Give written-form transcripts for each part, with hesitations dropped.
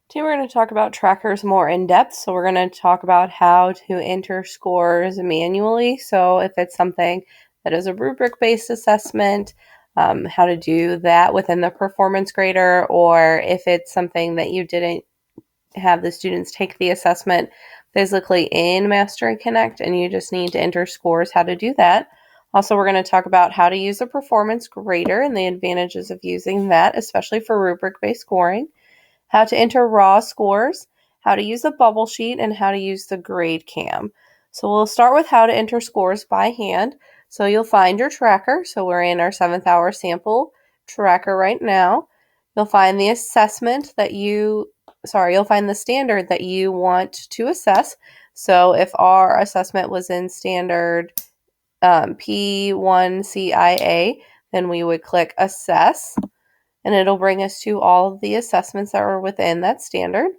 Today we're going to talk about trackers more in depth. So we're going to talk about how to enter scores manually. So if it's something that is a rubric-based assessment, how to do that within the performance grader, or if it's something that you didn't have the students take the assessment physically in Mastery Connect and you just need to enter scores, how to do that. Also, we're going to talk about how to use a performance grader and the advantages of using that, especially for rubric-based scoring, how to enter raw scores, how to use a bubble sheet, and how to use the grade cam. So we'll start with how to enter scores by hand. So you'll find your tracker. So we're in our 7th hour sample tracker right now. You'll find the assessment that you'll find the standard that you want to assess. So if our assessment was in standard P1CIA, then we would click assess, and it'll bring us to all of the assessments that are within that standard.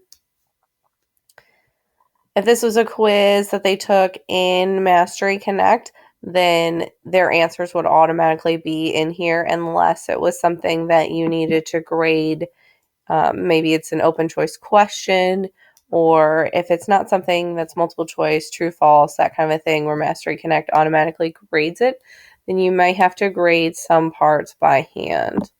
If this was a quiz that they took in Mastery Connect, then their answers would automatically be in here unless it was something that you needed to grade. Maybe it's an open choice question, or if it's not something that's multiple choice, true, false, that kind of a thing, where Mastery Connect automatically grades it, then you might have to grade some parts by hand.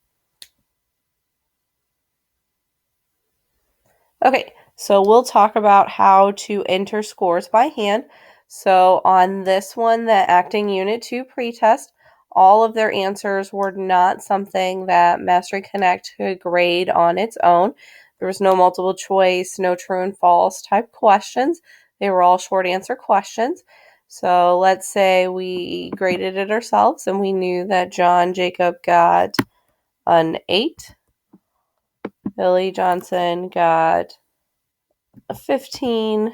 Okay, so we'll talk about how to enter scores by hand. So on this one, the Acting Unit 2 pretest, all of their answers were not something that Mastery Connect could grade on its own. There was no multiple choice, no true and false type questions. They were all short answer questions. So let's say we graded it ourselves and we knew that John Jacob got an 8. Billy Johnson got a 15.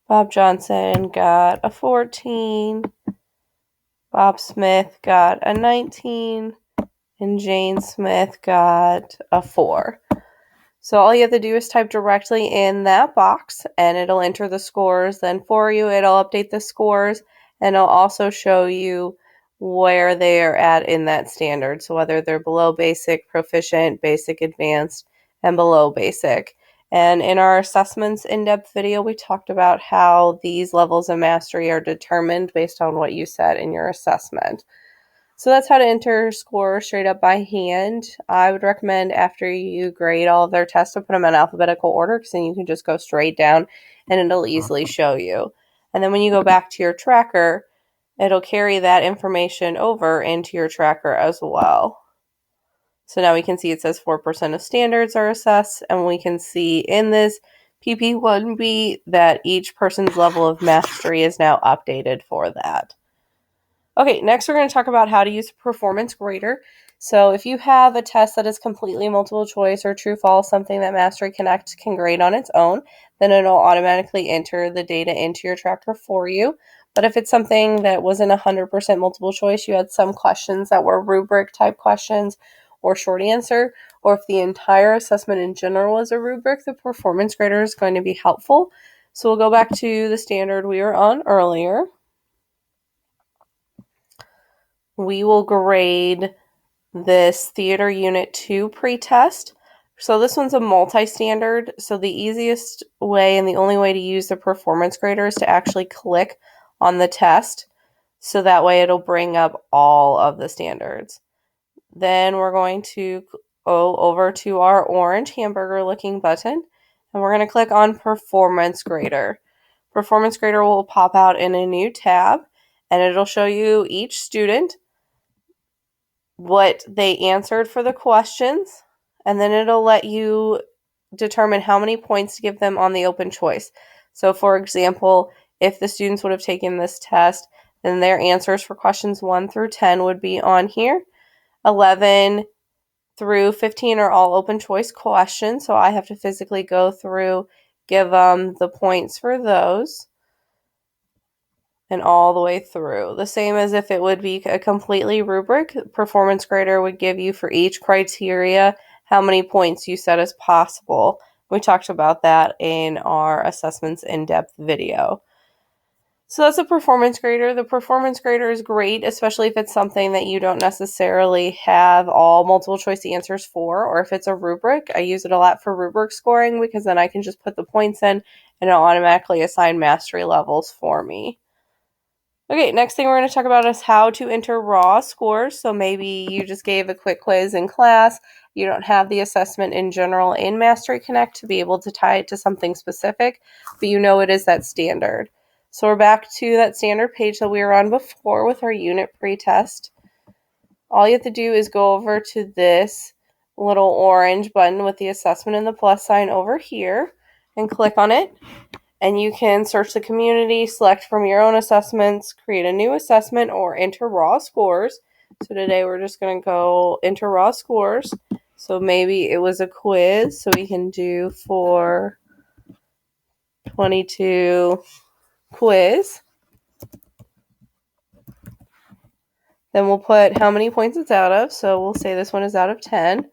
Bob Johnson got a 14. Bob Smith got a 19. And Jane Smith got a 4. So all you have to do is type directly in that box and it'll enter the scores. Then for you, it'll update the scores and it'll also show you where they are at in that standard. So whether they're below basic, proficient, basic, advanced, and below basic. And in our assessments in-depth video, we talked about how these levels of mastery are determined based on what you said in your assessment. So that's how to enter scores straight up by hand. I would recommend after you grade all of their tests to put them in alphabetical order, because then you can just go straight down and it'll easily show you. And then when you go back to your tracker, it'll carry that information over into your tracker as well. So now we can see it says 4% of standards are assessed, and we can see in this PP1B that each person's level of mastery is now updated for that. Okay, next we're going to talk about how to use a performance grader. So if you have a test that is completely multiple choice or true false, something that Mastery Connect can grade on its own, then it'll automatically enter the data into your tracker for you. But if it's something that wasn't 100% multiple choice, you had some questions that were rubric type questions or short answer, or if the entire assessment in general was a rubric, the performance grader is going to be helpful. So we'll go back to the standard we were on earlier. We will grade this Theater Unit 2 pretest. So this one's a multi-standard. So the easiest way and the only way to use the performance grader is to actually click on the test. So that way it'll bring up all of the standards. Then we're going to go over to our orange hamburger looking button and we're going to click on Performance Grader. Performance Grader will pop out in a new tab and it'll show you each student, what they answered for the questions, and then it'll let you determine how many points to give them on the open choice. So for example, if the students would have taken this test, then their answers for questions 1 through 10 would be on here. 11 through 15 are all open choice questions, so I have to physically go through, give them the points for those, and all the way through. The same as if it would be a completely rubric, performance grader would give you for each criteria how many points you set as possible. We talked about that in our assessments in-depth video. So that's a performance grader. The performance grader is great, especially if it's something that you don't necessarily have all multiple choice answers for, or if it's a rubric. I use it a lot for rubric scoring because then I can just put the points in and it'll automatically assign mastery levels for me. Okay, next thing we're going to talk about is how to enter raw scores. So maybe you just gave a quick quiz in class. You don't have the assessment in general in Mastery Connect to be able to tie it to something specific, but you know it is that standard. So we're back to that standard page that we were on before with our unit pretest. All you have to do is go over to this little orange button with the assessment and the plus sign over here and click on it. And you can search the community, select from your own assessments, create a new assessment, or enter raw scores. So today we're just going to go enter raw scores. So maybe it was a quiz, so we can do for 22 quiz. Then we'll put how many points it's out of. So we'll say this one is out of 10.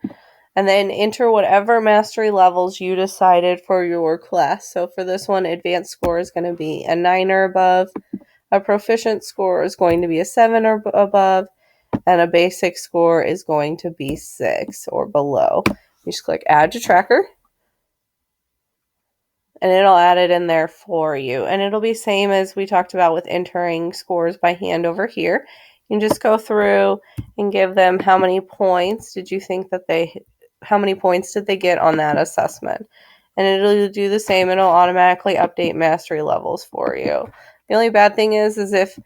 And then enter whatever mastery levels you decided for your class. So for this one, advanced score is going to be a 9 or above. A proficient score is going to be a 7 or above. And a basic score is going to be 6 or below. You just click add to tracker. And it'll add it in there for you. And it'll be same as we talked about with entering scores by hand over here. You can just go through and give them how many points did you think that how many points did they get on that assessment? And it'll do the same. It'll automatically update mastery levels for you. The only bad thing is if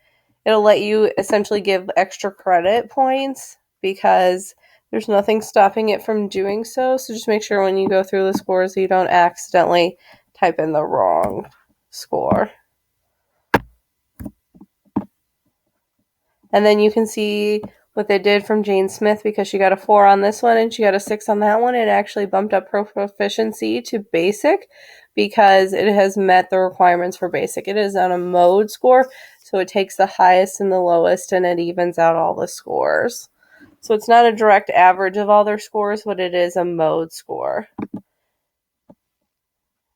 it'll let you essentially give extra credit points because there's nothing stopping it from doing so. So just make sure when you go through the scores you don't accidentally type in the wrong score. And then you can see what they did from Jane Smith because she got a 4 on this one and she got a 6 on that one. It actually bumped up proficiency to basic because it has met the requirements for basic. It is on a mode score, so it takes the highest and the lowest and it evens out all the scores. So it's not a direct average of all their scores, but it is a mode score.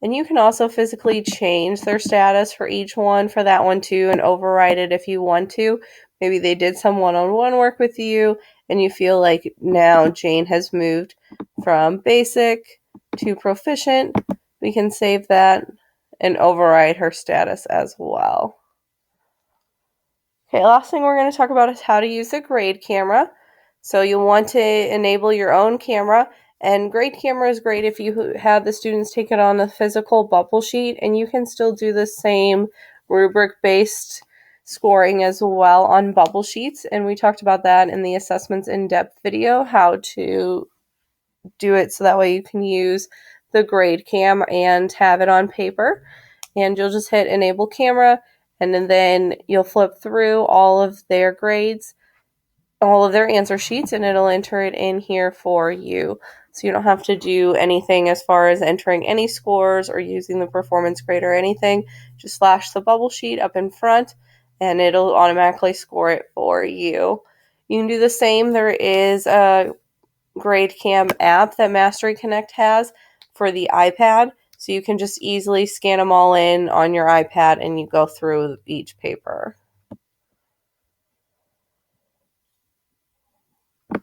And you can also physically change their status for each one for that one too and override it if you want to. Maybe they did some one-on-one work with you and you feel like now Jane has moved from basic to proficient. We can save that and override her status as well. Okay, last thing we're going to talk about is how to use a grade camera. So you'll want to enable your own camera. And grade camera is great if you have the students take it on a physical bubble sheet, and you can still do the same rubric-based scoring as well on bubble sheets. And we talked about that in the assessments in-depth video, how to do it so that way you can use the grade cam and have it on paper. And you'll just hit enable camera, and then you'll flip through all of their grades, all of their answer sheets, and it'll enter it in here for you. So you don't have to do anything as far as entering any scores or using the performance grade or anything. Just flash the bubble sheet up in front and it'll automatically score it for you. You can do the same. There is a GradeCam app that Mastery Connect has for the iPad. So you can just easily scan them all in on your iPad and you go through each paper.